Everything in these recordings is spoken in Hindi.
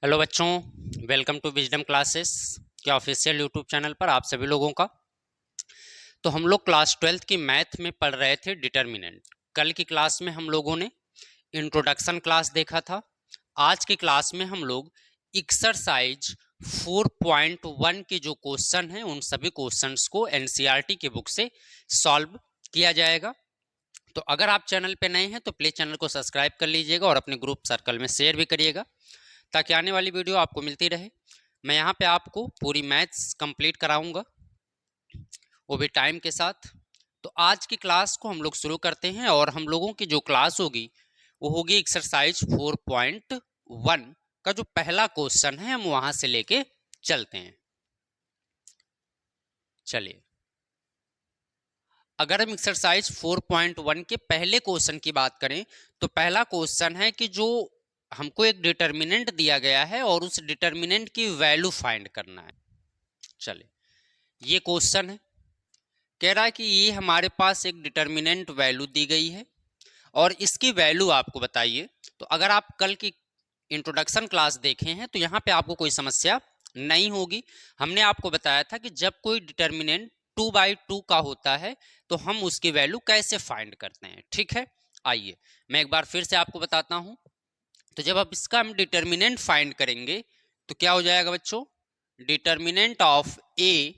हेलो बच्चों, वेलकम टू विजडम क्लासेस के ऑफिशियल यूट्यूब चैनल पर आप सभी लोगों का। तो हम लोग क्लास 12th की मैथ में पढ़ रहे थे डिटर्मिनेंट। कल की क्लास में हम लोगों ने इंट्रोडक्शन क्लास देखा था। आज की क्लास में हम लोग एक्सरसाइज 4.1 के जो क्वेश्चन हैं उन सभी क्वेश्चंस को एनसीईआरटी की बुक से सॉल्व किया जाएगा। तो अगर आप चैनल पे नए हैं तो प्लीज चैनल को सब्सक्राइब कर लीजिएगा और अपने ग्रुप सर्कल में शेयर भी करिएगा ताकि आने वाली वीडियो आपको मिलती रहे। मैं यहाँ पे आपको पूरी मैथ्स कंप्लीट कराऊंगा, वो भी टाइम के साथ। तो आज की क्लास को हम लोग शुरू करते हैं और हम लोगों की जो क्लास होगी वो होगी एक्सरसाइज 4.1 का जो पहला क्वेश्चन है हम वहां से लेके चलते हैं। चलिए, अगर हम एक्सरसाइज 4.1 के पहले क्वेश्चन की बात करें तो पहला क्वेश्चन है कि जो हमको एक डिटर्मिनेंट दिया गया है और उस डिटर्मिनेंट की वैल्यू फाइंड करना है। चलिए, ये क्वेश्चन है, कह रहा है कि ये हमारे पास एक डिटर्मिनेंट वैल्यू दी गई है और इसकी वैल्यू आपको बताइए। तो अगर आप कल की इंट्रोडक्शन क्लास देखे हैं तो यहाँ पे आपको कोई समस्या नहीं होगी। हमने आपको बताया था कि जब कोई डिटर्मिनेंट 2/2 का होता है तो हम उसकी वैल्यू कैसे फाइंड करते हैं। ठीक है, आइए मैं एक बार फिर से आपको बताता हूँ। तो जब अब इसका हम डिटर्मिनेंट फाइंड करेंगे तो क्या हो जाएगा बच्चों, determinant of A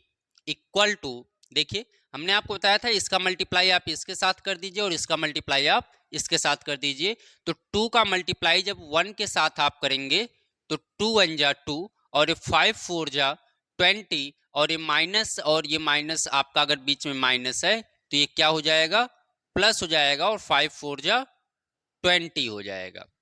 equal to, देखिए हमने आपको बताया था इसका मल्टीप्लाई आप इसके साथ कर दीजिए और इसका मल्टीप्लाई आप इसके साथ कर दीजिए। तो 2 का मल्टीप्लाई जब 1 के साथ आप करेंगे तो 2 1 जा 2 और ये 5 4 जा 20 और ये माइनस आपका अगर बीच में माइनस है तो ये क्या हो जाएगा, प्लस हो जाएगा और 5 4 जा 20 हो जाएगा।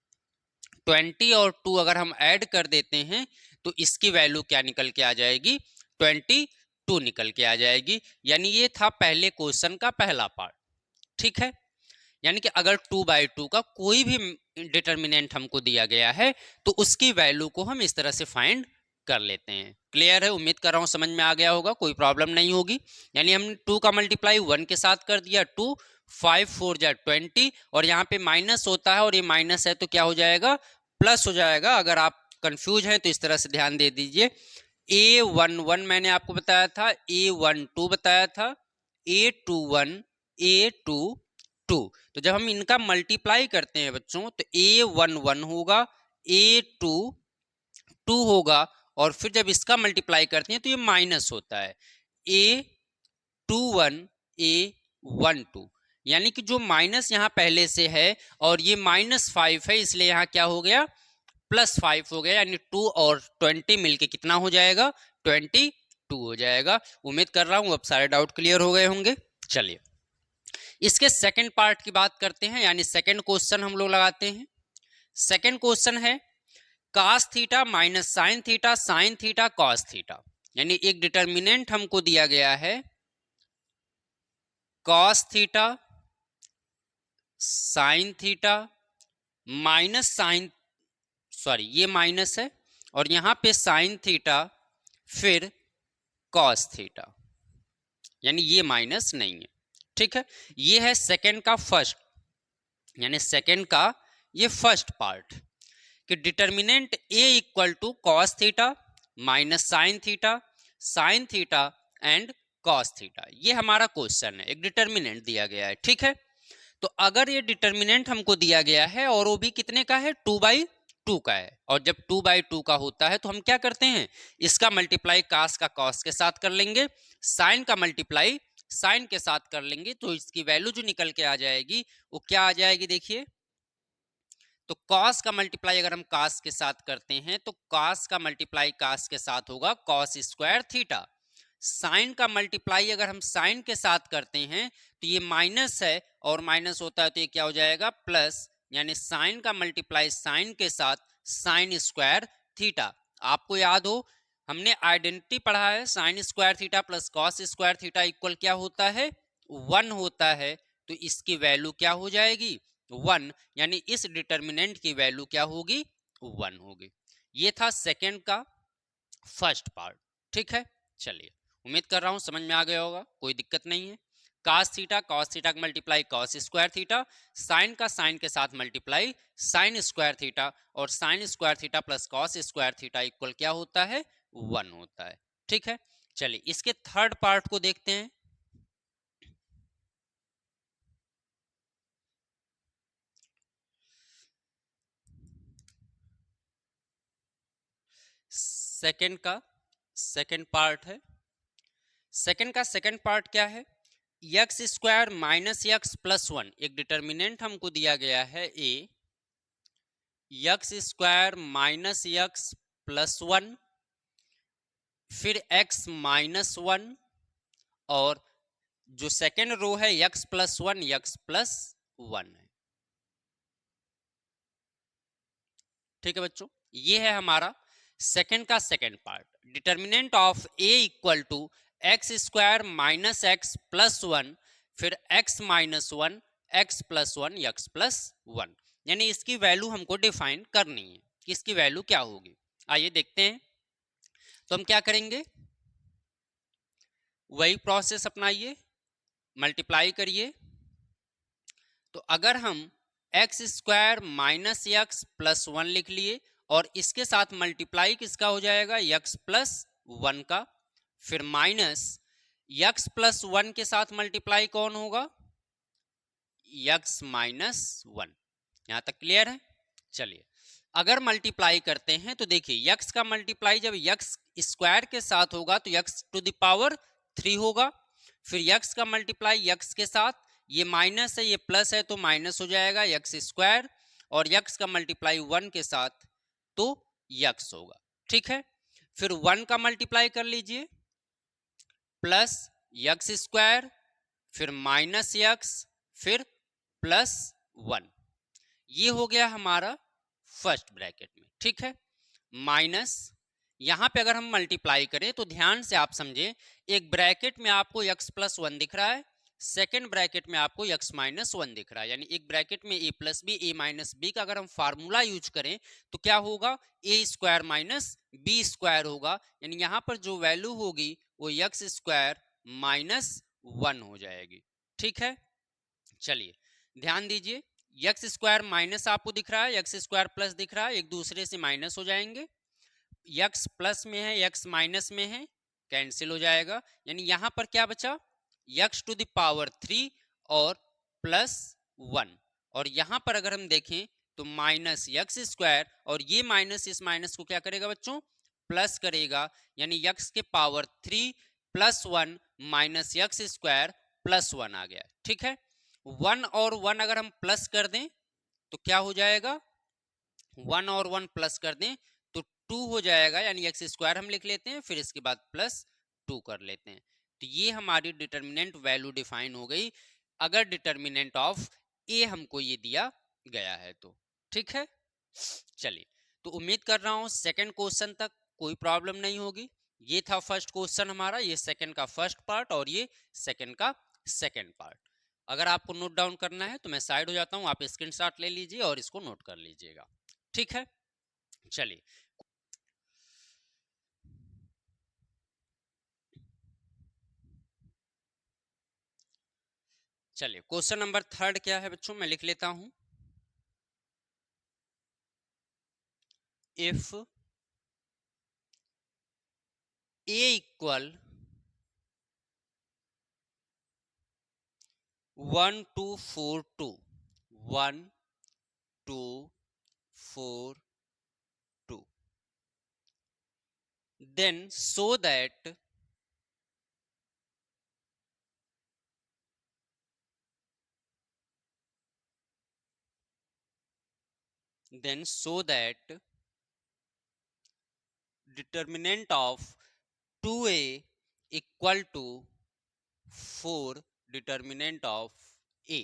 20 और 2 अगर हम ऐड कर देते हैं तो इसकी वैल्यू क्या निकल के आ जाएगी, 22 निकल के आ जाएगी। यानी ये था पहले क्वेश्चन का पहला पार्ट। ठीक है, यानी कि अगर 2/2 का कोई भी डिटर्मिनेंट हमको दिया गया है तो उसकी वैल्यू को हम इस तरह से फाइंड कर लेते हैं। क्लियर है, उम्मीद कर रहा हूं समझ में आ गया होगा, कोई प्रॉब्लम नहीं होगी। यानी हमने 2 का मल्टीप्लाई 1 के साथ कर दिया, 2 5 4 जा 20 और यहाँ पे माइनस होता है और ये माइनस है तो क्या हो जाएगा, प्लस हो जाएगा। अगर आप कंफ्यूज हैं तो इस तरह से ध्यान दे दीजिए। A11 मैंने आपको बताया था, A12 बताया था, A21 A22। तो जब हम इनका मल्टीप्लाई करते हैं बच्चों तो A11 होगा, A22 होगा और फिर जब इसका मल्टीप्लाई करते हैं तो ये माइनस होता है, A21 A12। यानी कि जो माइनस यहाँ पहले से है और ये -5 है इसलिए यहाँ क्या हो गया, +5 हो गया। यानी 2 और 20 मिलके कितना हो जाएगा, 22 हो जाएगा। उम्मीद कर रहा हूं अब सारे डाउट क्लियर हो गए होंगे। चलिए, इसके सेकंड पार्ट की बात करते हैं, यानी सेकंड क्वेश्चन हम लोग लगाते हैं। सेकंड क्वेश्चन है cos theta minus sine theta, sine theta cos theta. यानी एक डिटर्मिनेंट हमको दिया गया है cos theta sine theta minus sine, sorry ये माइनस है और यहां पे साइन थीटा फिर cos थीटा, यानी ये माइनस नहीं है। ठीक है, ये है सेकंड का फर्स्ट, यानी सेकंड का ये फर्स्ट पार्ट कि determinant A equal to cos theta minus sine theta and cos theta. ये हमारा क्वेश्चन है, एक डिटर्मिनेंट दिया गया है। ठीक है, तो अगर ये डिटर्मिनेंट हमको दिया गया है और वो भी कितने का है, 2/2 का है, और जब 2/2 का होता है तो हम क्या करते हैं, इसका मल्टीप्लाई कास का कॉस के साथ कर लेंगे, साइन का मल्टीप्लाई साइन के साथ कर लेंगे, तो इसकी वैल्यू जो निकल के आ जाएगी वो क्या आ जाएगी, देखिए। तो cos का मल्टीप्लाई अगर हम cos के साथ करते हैं तो cos का मल्टीप्लाई cos के साथ होगा cos स्क्वायर थीटा। साइन का मल्टीप्लाई अगर हम साइन के साथ करते हैं तो ये माइनस है और माइनस होता है तो ये क्या हो जाएगा, प्लस। यानी साइन का मल्टीप्लाई साइन के साथ साइन स्क्वायर थीटा। आपको याद हो हमने आइडेंटिटी पढ़ा है, sign square theta plus cos square theta equal क्या होता है, 1 होता है। तो इसकी वैल्यू क्या हो जाएगी, 1। यानी इस डिटर्मिनेंट की वैल्यू क्या होगी, 1 होगी। ये था सेकंड का फर्स्ट पार्ट। ठीक है, चलिए उम्मीद कर रहा हूं समझ में आ गया होगा, कोई दिक्कत नहीं है। cos थीटा का multiply cos square theta, sine का साइन के साथ मल्टीप्लाई साइन स्क्वायर थीटा, और sine square theta plus cos square theta equal क्या होता है, 1 होता है। ठीक है, चलिए इसके थर्ड पार्ट को देखते हैं। सेकंड का सेकंड पार्ट है। सेकंड पार्ट क्या है, x square minus x plus 1, एक डिटर्मिनेंट हमको दिया गया है A, x square minus x plus 1, फिर एक्स माइनस 1, और जो सेकेंड रो है एक्स प्लस 1 एक्स प्लस 1 है। ठीक है बच्चों, ये है हमारा सेकंड का second part. Determinant of A equal to x square minus x plus 1, फिर x minus 1 x plus 1 x plus 1, यानी इसकी वैल्यू हमको डिफाइन करनी है कि इसकी वैल्यू क्या होगी। आइए देखते हैं। तो हम क्या करेंगे, वही प्रोसेस अपनाइए, मल्टीप्लाई करिए। तो अगर हम x square minus x plus 1 लिख लिए और इसके साथ मल्टीप्लाई किसका हो जाएगा, एक्स प्लस 1 का, फिर माइनस एक्स प्लस 1 के साथ मल्टीप्लाई कौन होगा, एक्स माइनस 1। यहां तक क्लियर है। चलिए अगर मल्टीप्लाई करते हैं तो देखिए एक्स का मल्टीप्लाई जब एक्स स्क्वायर के साथ होगा तो एक्स टू द पावर 3 होगा, फिर एक्स का मल्टीप्लाई एक्स के साथ, ये माइनस है ये प्लस है तो माइनस हो जाएगा एक्स स्क्वायर, और एक्स का मल्टीप्लाई 1 के साथ तो एक्स होगा। ठीक है, फिर 1 का मल्टीप्लाई कर लीजिए, प्लस एक्स स्क्वायर, फिर माइनस एक्स, फिर प्लस 1, ये हो गया हमारा फर्स्ट ब्रैकेट में। ठीक है, माइनस यहां पे अगर हम मल्टीप्लाई करें तो ध्यान से आप समझे, एक ब्रैकेट में आपको x प्लस 1 दिख रहा है, सेकेंड ब्रैकेट में आपको x माइनस 1 दिख रहा है, यानी एक ब्रैकेट में a plus b a minus b का अगर हम फार्मूला यूज करें तो क्या होगा, a square minus b square होगा, यानी यहां पर जो वैल्यू होगी वो एक्स स्क्वायर माइनस 1 हो जाएगी। ठीक है, चलिए ध्यान दीजिए, एक्स स्क्वायर माइनस आपको दिख रहा है, एक्स स्क्वायर प्लस दिख रहा है, एक दूसरे से माइनस हो जाएंगे, एक्स प्लस में है एक्स माइनस में है, कैंसिल हो जाएगा, यानी यहां पर क्या बचा, एक्स टू द पावर 3 और प्लस 1, और यहां पर अगर हम देखें तो माइनस एक्स स्क्वायर, और ये माइनस इस माइनस को क्या करेगा बच्चों, प्लस करेगा, यानी एक्स के power 3 plus 1 minus x square plus 1 आ गया। ठीक है, 1 और 1 अगर हम प्लस कर दें तो क्या हो जाएगा, 1 और 1 प्लस कर दें तो 2 हो जाएगा, यानी एक्स स्क्वायर हम लिख लेते हैं, फिर इसके बाद प्लस 2 कर लेते हैं। तो ये हमारी डिटर्मिनेंट वैल्यू डिफाइन हो गई, अगर डिटर्मिनेंट ऑफ ए हमको ये दिया गया है तो। ठीक है, चलिए तो उम्मीद कर रहा हूं सेकंड क्वेश्चन तक कोई प्रॉब्लम नहीं होगी। ये था फर्स्ट क्वेश्चन हमारा, ये सेकंड का फर्स्ट पार्ट और ये सेकंड का सेकंड पार्ट। अगर आपको नोट डाउन करना है तो मैं साइड हो जाता हूं, आप स्क्रीनशॉट ले लीजिए और इसको नोट कर लीजिएगा। ठीक है, चलिए चलिए क्वेश्चन नंबर थर्ड क्या है बच्चों, मैं लिख लेता हूं। If A equal 1 2 4 2, 1 2 4 2, then so that determinant of 2a equal to 4 determinant of a।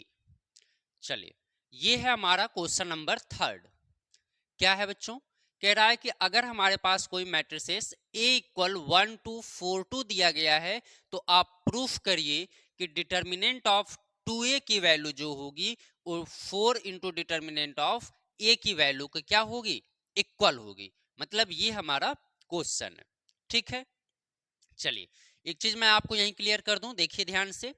चलिए ये है हमारा क्वेश्चन नंबर थर्ड। क्या है बच्चों, कह रहा है कि अगर हमारे पास कोई मैट्रिसेस a इक्वल 1 2 4 2 दिया गया है तो आप प्रूफ करिए कि डिटर्मिनेंट ऑफ 2a की वैल्यू जो होगी वो 4 इंटू डिटर्मिनेंट ऑफ a की वैल्यू की क्या होगी, इक्वल होगी। मतलब ये हमारा क्वेश्चन है। ठीक है, चलिए एक चीज मैं आपको यहीं क्लियर कर दूं, देखिए ध्यान से,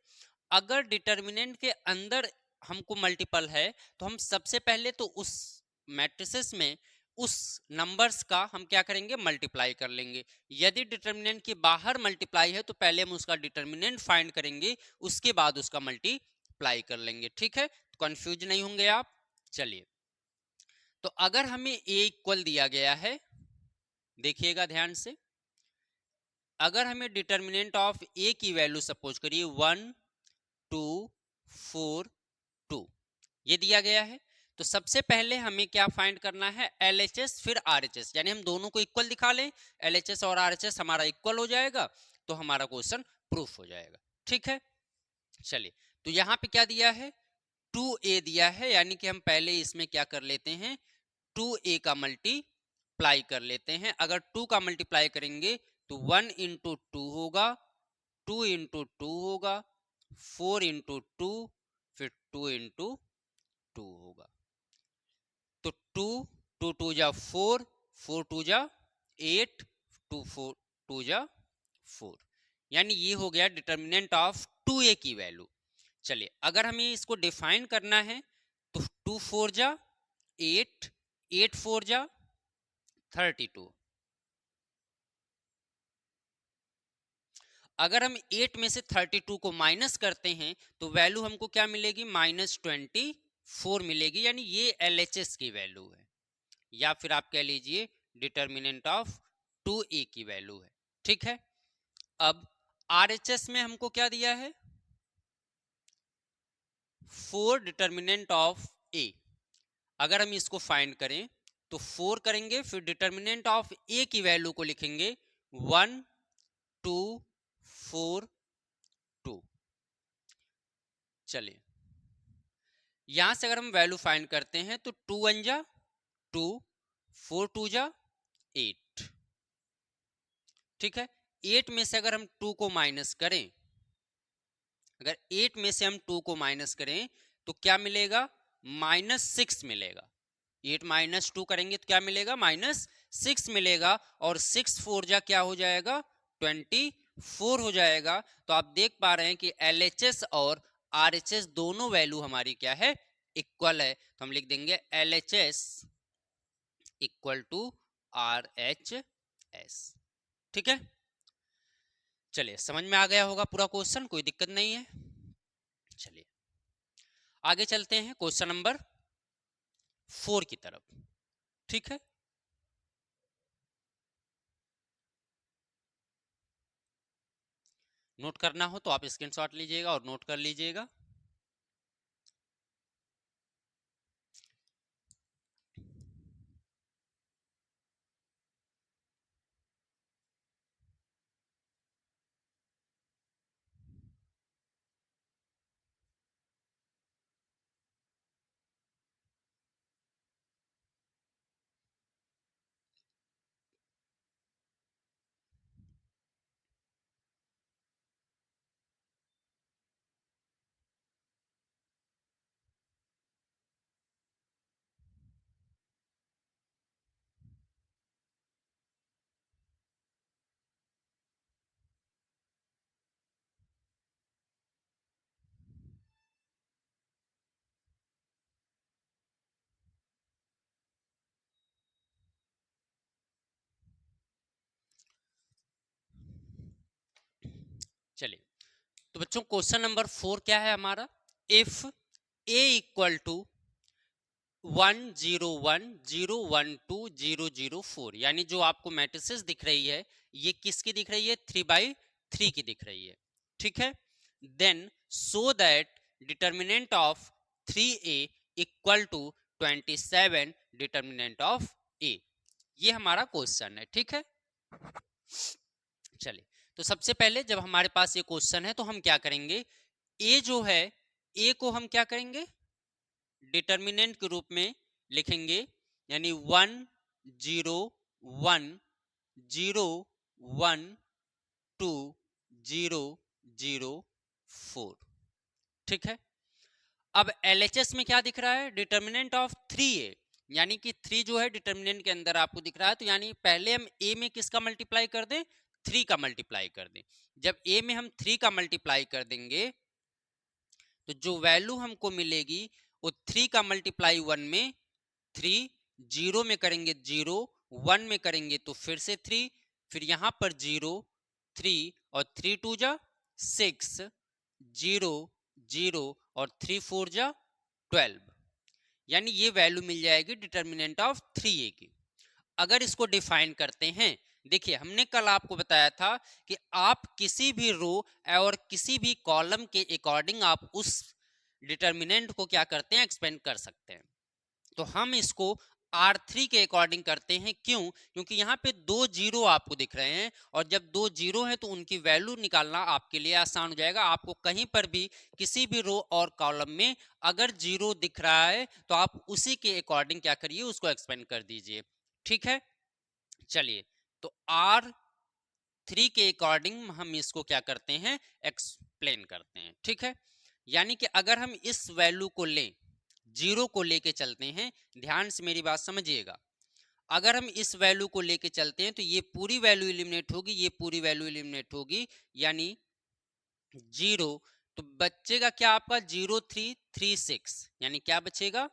अगर डिटर्मिनेंट के अंदर हमको मल्टीपल है तो हम सबसे पहले तो उस मैट्रिसेस में उस नंबर्स का हम क्या करेंगे, मल्टीप्लाई कर लेंगे। यदि डिटर्मिनेंट के बाहर मल्टीप्लाई है तो पहले हम उसका डिटर्मिनेंट फाइंड करेंगे, उसके बाद उसका मल्टीप्लाई कर लेंगे। ठीक है, कंफ्यूज नहीं होंगे आप। चलिए, तो अगर हमें ए इक्वल दिया गया है, देखिएगा ध्यान से, अगर हमें डिटर्मिनेंट ऑफ ए की वैल्यू सपोज करिए 1 2 4 2 ये दिया गया है, तो सबसे पहले हमें क्या फाइंड करना है, LHS फिर RHS, यानी हम दोनों को इक्वल दिखा लें, LHS और RHS हमारा इक्वल हो जाएगा तो हमारा क्वेश्चन प्रूफ हो जाएगा। ठीक है, चलिए, तो यहां पे क्या दिया है, 2a दिया है, यानी कि हम पहले इसमें क्या कर लेते हैं, 2a का मल्टीप्लाई कर लेते हैं। अगर 2 का मल्टीप्लाई करेंगे तो 1 इंटू 2 होगा, 2 इंटू 2 होगा, 4 इंटू 2, फिर 2 इंटू 2 होगा। तो 2 2 2 जा 4, 4 2 जा 8, 2 4 2 जा 4, यानी ये हो गया डिटर्मिनेंट ऑफ 2a की वैल्यू। चलिए, अगर हमें इसको डिफाइन करना है तो 2 4 जा 8, 8 4 जा 32। अगर हम 8 में से 32 को माइनस करते हैं तो वैल्यू हमको क्या मिलेगी, -24 मिलेगी, यानी ये LHS की वैल्यू है, या फिर आप कह लीजिए डिटर्मिनेंट ऑफ 2a की वैल्यू है। ठीक है, अब RHS में हमको क्या दिया है, 4 डिटर्मिनेंट ऑफ a। अगर हम इसको फाइंड करें तो 4 करेंगे, फिर डिटर्मिनेंट ऑफ a की वैल्यू को लिखेंगे 1 2 4 2। चलिए, यहां से अगर हम वैल्यू फाइंड करते हैं तो 2 1 जा 2, 4 2 जा 8। ठीक है, 8 में से अगर हम 2 को माइनस करें, अगर 8 में से हम 2 को माइनस करें तो क्या मिलेगा, -6 मिलेगा। 8 माइनस 2 करेंगे तो क्या मिलेगा, -6 मिलेगा, और 6 4 जा क्या हो जाएगा, 24 हो जाएगा। तो आप देख पा रहे हैं कि LHS और RHS दोनों वैल्यू हमारी क्या है, इक्वल है। तो हम लिख देंगे LHS इक्वल टू RHS। ठीक है, चलिए, समझ में आ गया होगा पूरा क्वेश्चन, कोई दिक्कत नहीं है। चलिए, आगे चलते हैं क्वेश्चन नंबर 4 की तरफ। ठीक है, नोट करना हो तो आप स्क्रीनशॉट लीजिएगा और नोट कर लीजिएगा। चलिए, तो बच्चों क्वेश्चन नंबर 4 क्या है हमारा, इफ a इक्वल टू 101012004, यानी जो आपको मैट्रिसेस दिख रही है ये किसकी दिख रही है, 3/3 की दिख रही है। ठीक है, then so that determinant of 3a equal to 27 determinant of a, ये हमारा क्वेश्चन है। ठीक है, चलिए, तो सबसे पहले जब हमारे पास ये क्वेश्चन है तो हम क्या करेंगे, a जो है, a को हम क्या करेंगे, डिटर्मिनेंट के रूप में लिखेंगे, यानी 1 0 1 0 1 2 0 0 4। ठीक है, अब LHS में क्या दिख रहा है, डिटर्मिनेंट ऑफ 3a, यानी कि 3 जो है डिटर्मिनेंट के अंदर आपको दिख रहा है, तो यानी पहले हम a में किसका मल्टीप्लाई कर दें, 3 का मल्टीप्लाई कर दें। जब a में हम 3 का मल्टीप्लाई कर देंगे तो जो वैल्यू हमको मिलेगी वो 3 का मल्टीप्लाई 1 में 3, 0 में करेंगे 0, 1 में करेंगे तो फिर से 3, फिर यहां पर 0, 3 और 3 2 जा 6, 0 0 और 3 4 जा 12, यानी ये वैल्यू मिल जाएगी डिटर्मिनेंट ऑफ 3a की। अगर इसको डिफाइन करते हैं, देखिए हमने कल आपको बताया था कि आप किसी भी रो और किसी भी कॉलम के अकॉर्डिंग आप उस डिटर्मिनेंट को क्या करते हैं, एक्सपेंड कर सकते हैं। तो हम इसको R3 के अकॉर्डिंग करते हैं, क्यों? क्योंकि यहाँ पे 2 जीरो आपको दिख रहे हैं और जब 2 जीरो हैं तो उनकी वैल्यू निकालना आपके लिए आसान हो जाएगा। आपको कहीं पर भी किसी भी रो और कॉलम में अगर जीरो दिख रहा है तो आप उसी के अकॉर्डिंग क्या करिए, उसको एक्सपेंड कर दीजिए। ठीक है, चलिए तो R3 के अकॉर्डिंग हम इसको क्या करते हैं, एक्सप्लेन करते हैं। ठीक है, यानी कि अगर हम इस वैल्यू को लें, जीरो को लेके चलते हैं, ध्यान से मेरी बात समझिएगा। अगर हम इस वैल्यू को लेके चलते हैं तो ये पूरी वैल्यू एलिमिनेट होगी, ये पूरी वैल्यू एलिमिनेट होगी, यानी जीरो। तो बचेगा क्या आपका 0336, यानी क्या बचेगा,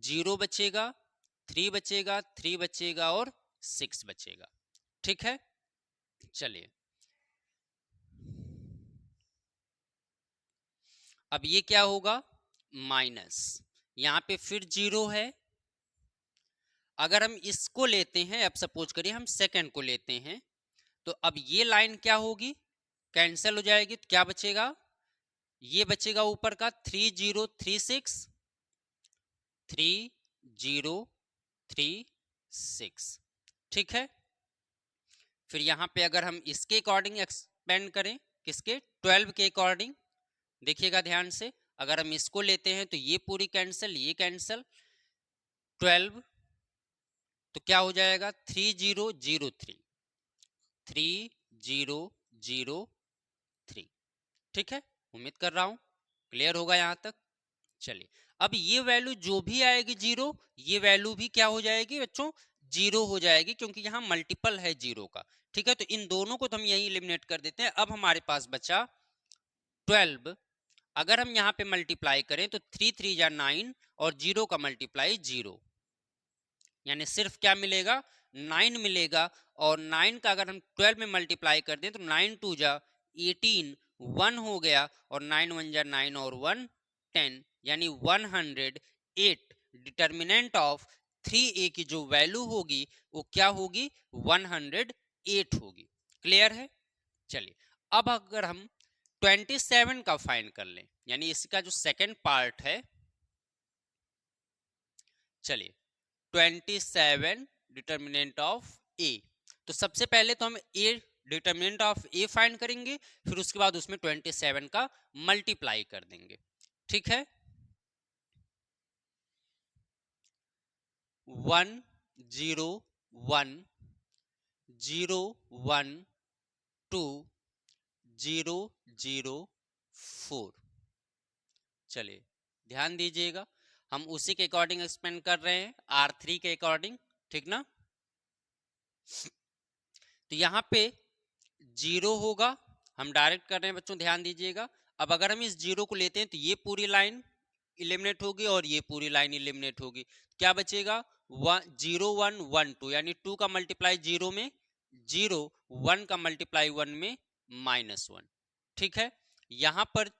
जीरो बचेगा, 3 बचेगा, 3 बचेगा और 6 बचेगा। ठीक है, चलिए अब ये क्या होगा, माइनस, यहां पे फिर जीरो है। अगर हम इसको लेते हैं, अब सपोज करिए हम सेकंड को लेते हैं, तो अब ये लाइन क्या होगी, कैंसिल हो जाएगी। तो क्या बचेगा, ये बचेगा ऊपर का 3036, 3036। ठीक है, फिर यहां पे अगर हम इसके अकॉर्डिंग एक्सपेंड करें, किसके, 12 के अकॉर्डिंग, देखिएगा ध्यान से, अगर हम इसको लेते हैं तो ये पूरी कैंसिल, ये कैंसिल, 12, तो क्या हो जाएगा 3003, 3003। ठीक है, उम्मीद कर रहा हूं क्लियर होगा यहां तक। चलिए अब ये वैल्यू जो भी आएगी जीरो, ये वैल्यू भी क्या हो जाएगी बच्चों, जीरो हो जाएगी, क्योंकि यहां मल्टीपल है जीरो का। ठीक है, तो इन दोनों को तो हम यही एलिमिनेट कर देते हैं। अब हमारे पास बचा 12। अगर हम यहाँ पे मल्टीप्लाई करें तो 3 3 जा 9 और जीरो का मल्टीप्लाई जीरो, यानी सिर्फ क्या मिलेगा, 9 मिलेगा। और 9 का अगर हम 12 में मल्टीप्लाई कर दें तो 9 2 जा 18, 1 हो गया, और 9 1 जा 9 और 1 10, यानी 108। डिटर्मिनेंट ऑफ 3a की जो वैल्यू होगी वो क्या होगी, 108 होगी। क्लियर है, चलिए अब अगर हम 27 का फाइंड कर लें, यानी इसका जो सेकंड पार्ट है, चलिए 27 डिटर्मिनेंट ऑफ ए। तो सबसे पहले तो हम ए डिटर्मिनेंट ऑफ ए फाइंड करेंगे, फिर उसके बाद उसमें 27 का मल्टीप्लाई कर देंगे। ठीक है, 1 0 1 0 1 2 0 0 4। चलिए ध्यान दीजिएगा, हम उसी के अकॉर्डिंग एक्सपेंड कर रहे हैं, R3 के अकॉर्डिंग। ठीक ना, तो यहां पे जीरो होगा, हम डायरेक्ट कर रहे हैं बच्चों, ध्यान दीजिएगा। अब अगर हम इस जीरो को लेते हैं तो ये पूरी लाइन इलिमिनेट होगी और ये पूरी लाइन इलिमिनेट होगी। क्या बचेगा, 0 1 1 2, यानी 2 का मल्टीप्लाई जीरो में जीरो, 1 का मल्टीप्लाई 1 में -1। ठीक है, यहां पर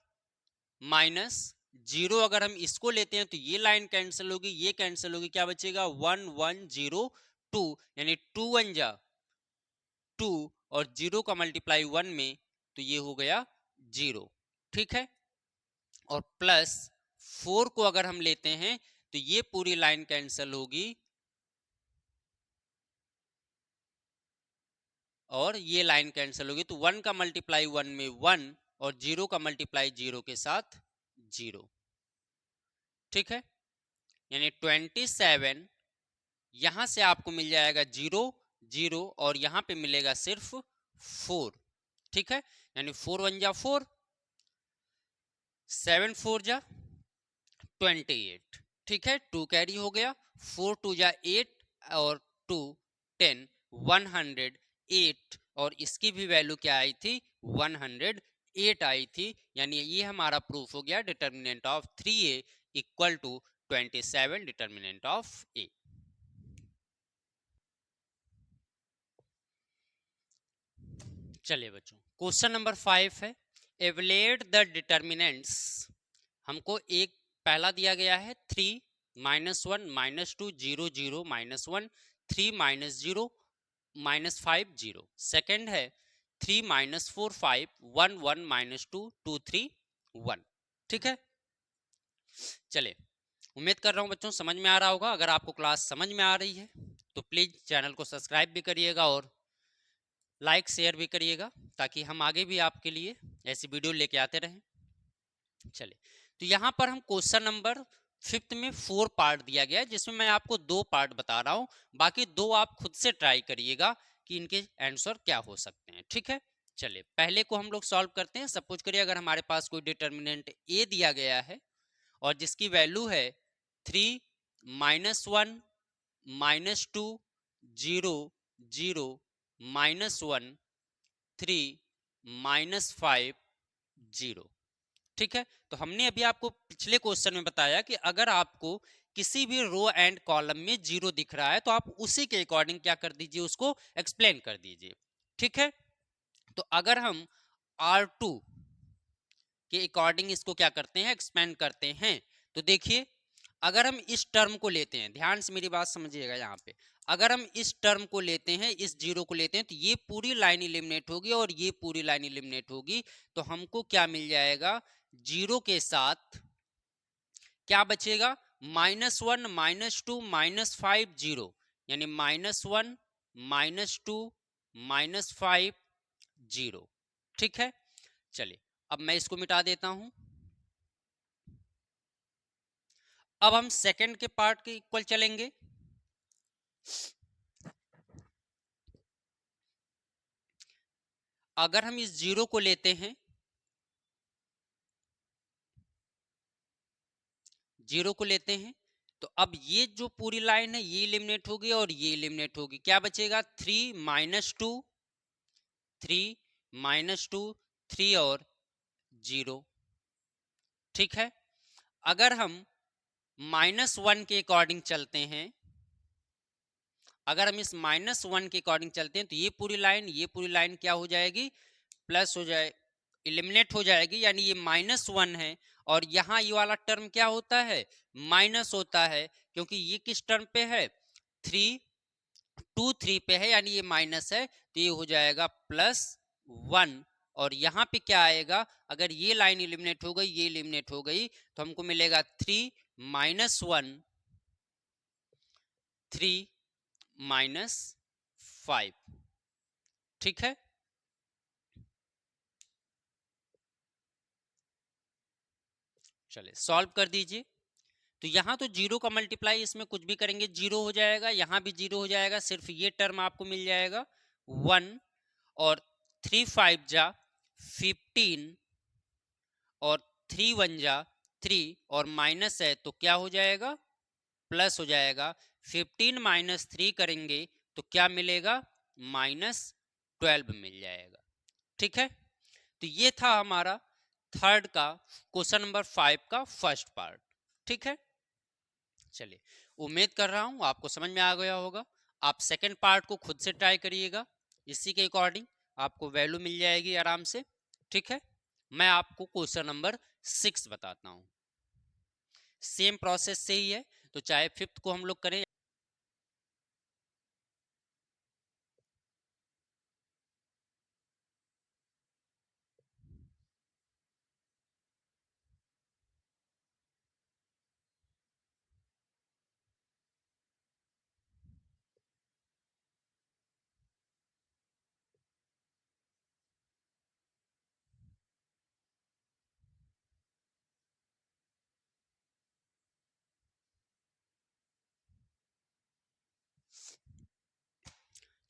माइनस जीरो, अगर हम इसको लेते हैं तो ये लाइन कैंसिल होगी, ये कैंसिल होगी, क्या बचेगा 1 1 0 2, यानी 2 1 जा 2 और जीरो का मल्टीप्लाई 1 में, तो ये हो गया जीरो। ठीक है, और प्लस 4 को अगर हम लेते हैं तो ये पूरी लाइन कैंसिल होगी और ये लाइन कैंसिल होगी, तो 1 का मल्टीप्लाई 1 में 1 और जीरो का मल्टीप्लाई जीरो के साथ जीरो। ठीक है, यानी 27, यहां से आपको मिल जाएगा जीरो जीरो और यहां पे मिलेगा सिर्फ 4। ठीक है, यानी 4 1 जा 4, 7 4 जा 28। ठीक है, 2 कैरी हो गया, 4 2 जा 8 और 2 10, 108, और इसकी भी वैल्यू क्या आई थी, 108। 8 आई थी, यानी ये हमारा प्रूफ हो गया determinant of 3a equal to 27 determinant of a। चलिए बच्चों, क्वेश्चन नंबर 5 है एवलेट द डिटर्मिनेंट्स। हमको एक पहला दिया गया है 3 -1 -2 0 0 -1 3 -0 -5 0। सेकेंड है 3 -4 5 1 1 -2 2 3 1। ठीक है, चलिए उम्मीद कर रहा हूं बच्चों समझ में आ रहा होगा। अगर आपको क्लास समझ में आ रही है तो प्लीज चैनल को सब्सक्राइब भी करिएगा और लाइक शेयर भी करिएगा, ताकि हम आगे भी आपके लिए ऐसी वीडियो लेके आते रहें। चलिए, तो यहाँ पर हम क्वेश्चन नंबर 5 में 4 पार्ट दिया गया है, जिसमें मैं आपको 2 पार्ट बता रहा हूँ, बाकी 2 आप खुद से ट्राई करिएगा कि इनके आंसर क्या हो सकते हैं। ठीक है, चलिए पहले को हम लोग सॉल्व करते हैं। सपोज करिए अगर हमारे पास कोई डिटर्मिनेंट ए दिया गया है और जिसकी वैल्यू है 3 -1 -2 0 0 -1 3 -5 0। ठीक है, तो हमने अभी आपको पिछले क्वेश्चन में बताया कि अगर आपको किसी भी रो एंड कॉलम में जीरो दिख रहा है तो आप उसी के अकॉर्डिंग क्या कर दीजिए, उसको एक्सप्लेन कर दीजिए। ठीक है, तो अगर हम R2 के अकॉर्डिंग इसको क्या करते हैं, एक्सपेंड करते हैं, तो देखिए अगर हम इस टर्म को लेते हैं, ध्यान से मेरी बात समझिएगा यहाँ पे, अगर हम इस टर्म को लेते हैं, इस जीरो को लेते हैं, तो ये पूरी लाइन इलिमिनेट होगी और ये पूरी लाइन इलिमिनेट होगी। तो हमको क्या मिल जाएगा, जीरो के साथ क्या बचेगा, -1 -2 -5 0, यानी -1 -2 -5 0। ठीक है, चलिए अब मैं इसको मिटा देता हूं। अब हम सेकंड के पार्ट के इक्वल चलेंगे। अगर हम इस जीरो को लेते हैं, जीरो को लेते हैं, तो अब ये जो पूरी लाइन है ये इलिमिनेट होगी और ये इलिमिनेट होगी। क्या बचेगा, 3 -2 3 -2 3 और 0। ठीक है, अगर हम -1 के अकॉर्डिंग चलते हैं, अगर हम इस -1 के अकॉर्डिंग चलते हैं, तो ये पूरी लाइन क्या हो जाएगी, प्लस हो जाए, इलिमिनेट हो जाएगी, यानी ये -1 है और यहाँ ये वाला टर्म क्या होता है, माइनस होता है, क्योंकि ये किस टर्म पे है, 3 2 3 पे है, यानी ये माइनस है, तो ये हो जाएगा +1। और यहाँ पे क्या आएगा, अगर ये लाइन इलिमिनेट हो गई, ये इलिमिनेट हो गई, तो हमको मिलेगा 3 -1 3 -5। ठीक है, चलिए सॉल्व कर दीजिए। तो यहाँ तो जीरो का मल्टीप्लाई इसमें कुछ भी करेंगे जीरो हो जाएगा, यहाँ भी जीरो हो जाएगा, सिर्फ ये टर्म आपको मिल जाएगा 1 और 3 5 जा 15 और 3 1 जा 3 और माइनस है तो क्या हो जाएगा, प्लस हो जाएगा। 15 -3 करेंगे तो क्या मिलेगा, -12 मिल जाएगा। ठीक है, तो ये था हमारा थर्ड का क्वेश्चन नंबर 5 का फर्स्ट पार्ट। ठीक है, चलिए उम्मीद कर रहा हूं आपको समझ में आ गया होगा। आप सेकंड पार्ट को खुद से ट्राई करिएगा, इसी के अकॉर्डिंग आपको वैल्यू मिल जाएगी आराम से। ठीक है, मैं आपको क्वेश्चन नंबर 6 बताता हूं, सेम प्रोसेस से ही है, तो चाहे फिफ्थ को हम लोग करें।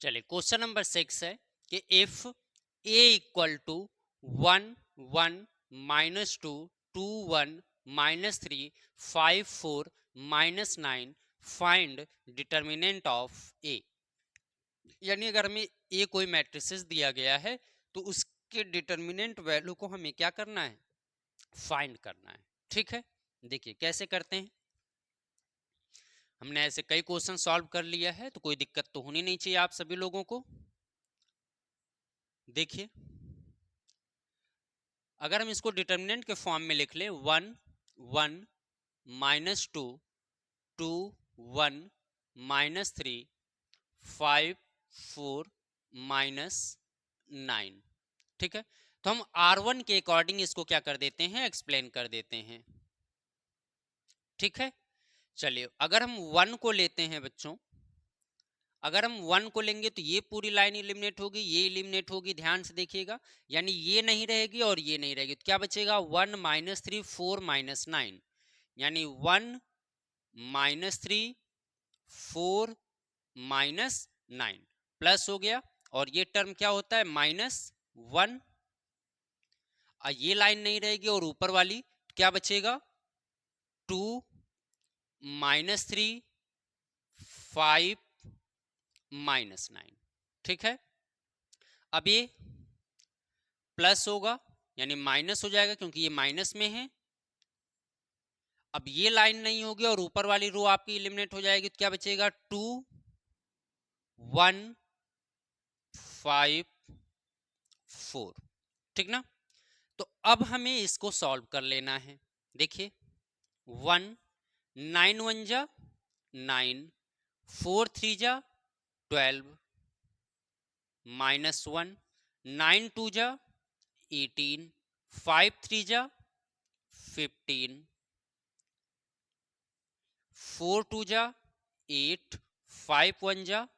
चलिए क्वेश्चन नंबर 6 है कि if A equal to 1 1 -2 2 1 -3 5 4 -9 find determinant of A. यानी अगर हमें ए कोई मैट्रिसेस दिया गया है तो उस के डिटर्मिनेंट वैल्यू को हमें क्या करना है, फाइंड करना है। ठीक है, देखिए कैसे करते हैं। हमने ऐसे कई क्वेश्चन सॉल्व कर लिया है, तो कोई दिक्कत तो होनी नहीं चाहिए आप सभी लोगों को। देखिए अगर हम इसको डिटर्मिनेंट के फॉर्म में लिख लें, 1 1 -2 2 1 -3 5 4 -9। ठीक है, तो हम R1 के अकॉर्डिंग इसको क्या कर देते हैं, एक्सप्लेन कर देते हैं। ठीक है, चलिए अगर हम 1 को लेते हैं बच्चों, अगर हम 1 को लेंगे तो ये पूरी लाइन इलिमिनेट होगी, ये इलिमिनेट होगी, ध्यान से देखिएगा, यानी ये नहीं रहेगी और ये नहीं रहेगी, तो क्या बचेगा 1 -3 4 -9, यानी 1 -3 4 -9 प्लस हो गया, और ये टर्म क्या होता है -1, ये लाइन नहीं रहेगी और ऊपर वाली क्या बचेगा 2 -3 5 -9। ठीक है, अब ये प्लस होगा यानी माइनस हो जाएगा क्योंकि ये माइनस में है। अब ये लाइन नहीं होगी और ऊपर वाली रो आपकी एलिमिनेट हो जाएगी, तो क्या बचेगा 2 1 5 4। ठीक ना, तो अब हमें इसको सॉल्व कर लेना है। देखिए 1 9 1 जा 9 4 3 जा 12 -1 9 2 जा 18 5 3 जा 15 4 2 जा 8 5 1 जा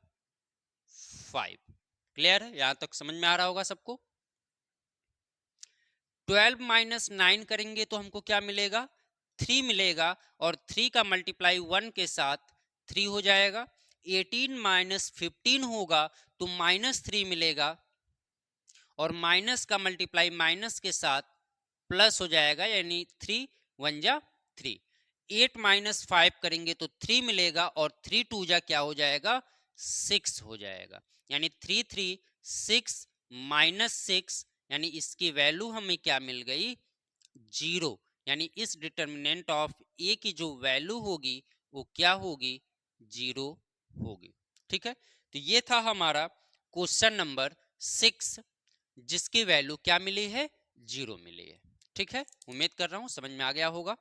5। क्लियर है, यहां तक समझ में आ रहा होगा सबको। 12 -9 करेंगे तो हमको क्या मिलेगा 3 मिलेगा, और 3 का मल्टीप्लाई 1 के साथ 3 हो जाएगा। 18 -15 होगा तो -3 मिलेगा, और माइनस का मल्टीप्लाई माइनस के साथ प्लस हो जाएगा, यानी 3 1 जा 3। 8 -5 करेंगे तो 3 मिलेगा, और 3 2 जा क्या हो जाएगा 6 हो जाएगा, यानी 3 3 6 -6, यानी इसकी वैल्यू हमें क्या मिल गई 0, यानी इस डिटर्मिनेंट ऑफ ए की जो वैल्यू होगी वो क्या होगी 0 होगी। ठीक है, तो ये था हमारा क्वेश्चन नंबर 6, जिसकी वैल्यू क्या मिली है 0 मिली है। ठीक है, उम्मीद कर रहा हूं समझ में आ गया होगा।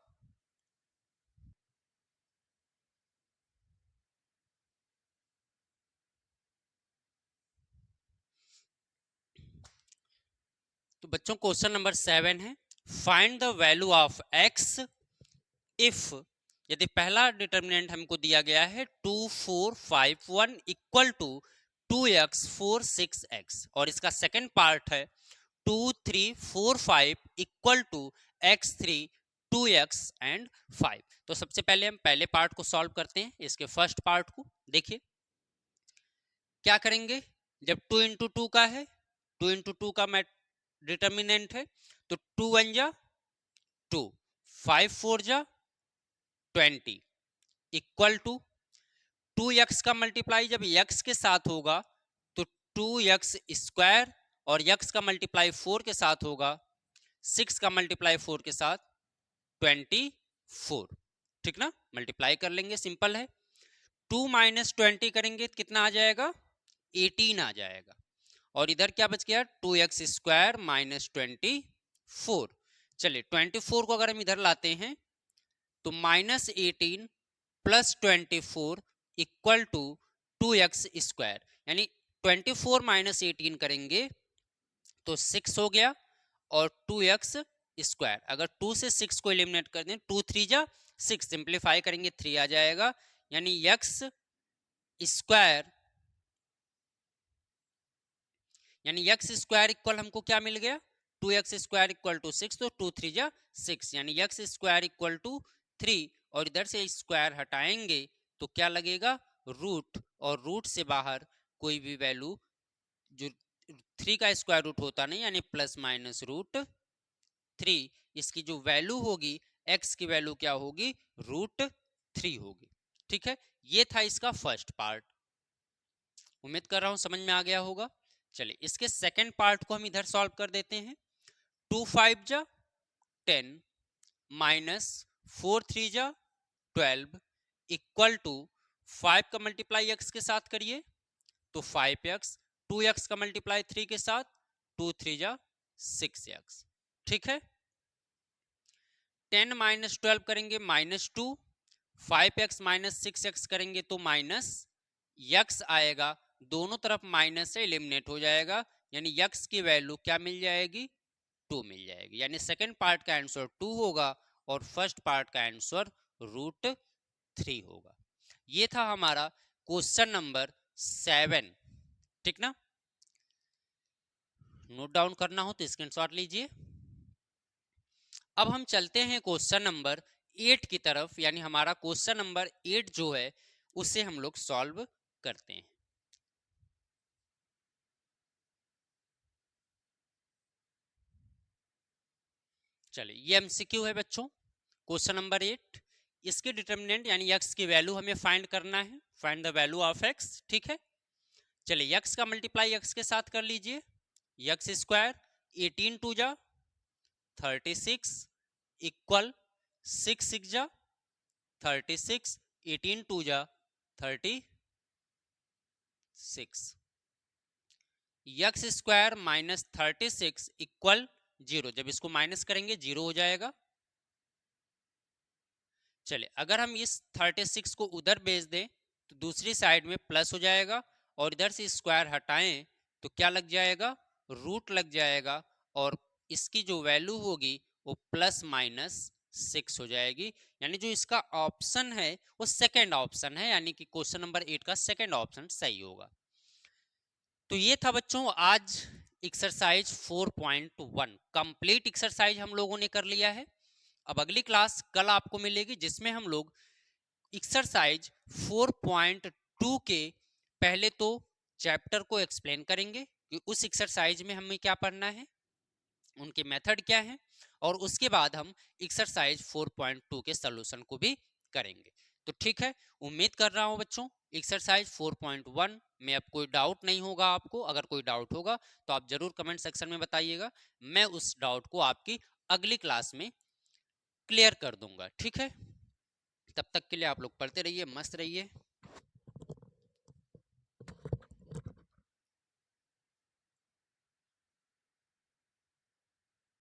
तो बच्चों क्वेश्चन नंबर 7 है, find the value of x if, यदि पहला डिटर्मिनेंट हमको दिया गया है 2 4 5 1 इक्वल टू 2x 4 6x, और इसका सेकंड पार्ट है 2 3 4 5 equal to x 3 2x and 5। तो सबसे पहले हम पहले पार्ट को सॉल्व करते हैं, इसके फर्स्ट पार्ट को। देखिए क्या करेंगे, जब 2 इंटू 2 का है, 2 इंटू 2 का डिटर्मिनेंट है, तो 2 1 जा 2 5 4 जा 20 इक्वल टू 2x का मल्टीप्लाई जब x के साथ होगा तो 2x स्क्वायर, और x का मल्टीप्लाई 4 के साथ होगा 6 का मल्टीप्लाई 4 के साथ 24। ठीक ना, मल्टीप्लाई कर लेंगे, सिंपल है। 2 -20 करेंगे तो कितना आ जाएगा 18 आ जाएगा, और इधर क्या बच गया 2x स्क्वायर -24। चलिए 24 को अगर हम इधर लाते हैं तो -18 + 24 इक्वल टू 2x स्क्वायर, यानी 24 - 18 करेंगे तो 6 हो गया, और 2x स्क्वायर, अगर 2 से 6 को एलिमिनेट कर दें 2 3 जा 6, सिंप्लीफाई करेंगे 3 आ जाएगा, यानी x स्क्वायर, यानी x स्क्वायर इक्वल हमको क्या मिल गया 2x स्क्वायर इक्वल टू 6, तो 2 3 जा 6, यानी x स्क्वायर इक्वल टू 3, और इधर से स्क्वायर हटाएंगे तो क्या लगेगा रूट, और रूट से बाहर कोई भी वैल्यू, जो 3 का स्क्वायर रूट होता नहीं, यानी ±√3, इसकी जो वैल्यू होगी x की वैल्यू क्या होगी √3 होगी। ठीक है, ये था इसका फर्स्ट पार्ट, उम्मीद कर रहा हूं समझ में आ गया होगा। चलिए इसके सेकंड पार्ट को हम इधर सॉल्व कर देते हैं। 2 5 जा 10 माइनस 4 3 जा 12 इक्वल टू 5 का मल्टीप्लाई एक्स के साथ करिए तो 5x, 2x का मल्टीप्लाई 3 के साथ 2 3 जा 6x। ठीक है, 10 माइनस 12 करेंगे -2, 5x माइनस 6x करेंगे तो माइनस x आएगा, दोनों तरफ माइनस से एलिमिनेट हो जाएगा, यानी x की वैल्यू क्या मिल जाएगी, 2 मिल जाएगी। यानी सेकंड पार्ट का आंसर 2 होगा और फर्स्ट पार्ट का आंसर √3 होगा। ये था हमारा क्वेश्चन नंबर 7। ठीक ना, नोट डाउन करना हो तो स्क्रीनशॉट लीजिए। अब हम चलते हैं क्वेश्चन नंबर 8 की तरफ, यानी हमारा क्वेश्चन नंबर 8 जो है उसे हम लोग सॉल्व करते हैं। चलिए ये एमसीक्यू है बच्चों, क्वेश्चन नंबर 8। इसके डिटर्मिनेंट यानी x की वैल्यू हमें फाइंड करना है, find the value of x। ठीक है, चलिए x का मल्टीप्लाई x के साथ कर लीजिए, x स्क्वायर 18 2 जा 36 इक्वल 6 6 जा 36, 18 2 जा 36, x स्क्वायर माइनस 36 इक्वल 0। जब इसको माइनस करेंगे 0 हो जाएगा। चलिए अगर हम इस 36 को उधर भेज दें तो दूसरी साइड में प्लस हो जाएगा, और इधर से स्क्वायर हटाएं तो क्या लग जाएगा, रूट लग जाएगा, और इसकी जो वैल्यू होगी वो प्लस माइनस 6 हो जाएगी। यानी जो इसका ऑप्शन है वो सेकंड ऑप्शन है, यानी कि क्वेश्चन नंबर 8 का सेकंड ऑप्शन सही होगा। तो ये था बच्चों आज एक्सरसाइज 4.1 कंप्लीट एक्सरसाइज हम लोगों ने कर लिया है। अब अगली क्लास कल आपको मिलेगी जिसमें हम लोग एक्सरसाइज 4.2 के पहले तो चैप्टर को एक्सप्लेन करेंगे कि उस एक्सरसाइज में हमें क्या पढ़ना है, उनके मेथड क्या है, और उसके बाद हम एक्सरसाइज 4.2 के सॉल्यूशन को भी करेंगे। तो ठीक है, उम्मीद कर रहा हूं बच्चों एक्सरसाइज 4.1 में अब कोई डाउट नहीं होगा आपको। अगर कोई डाउट होगा तो आप जरूर कमेंट सेक्शन में बताइएगा, मैं उस डाउट को आपकी अगली क्लास में क्लियर कर दूंगा। ठीक है, तब तक के लिए आप लोग पढ़ते रहिए, मस्त रहिए।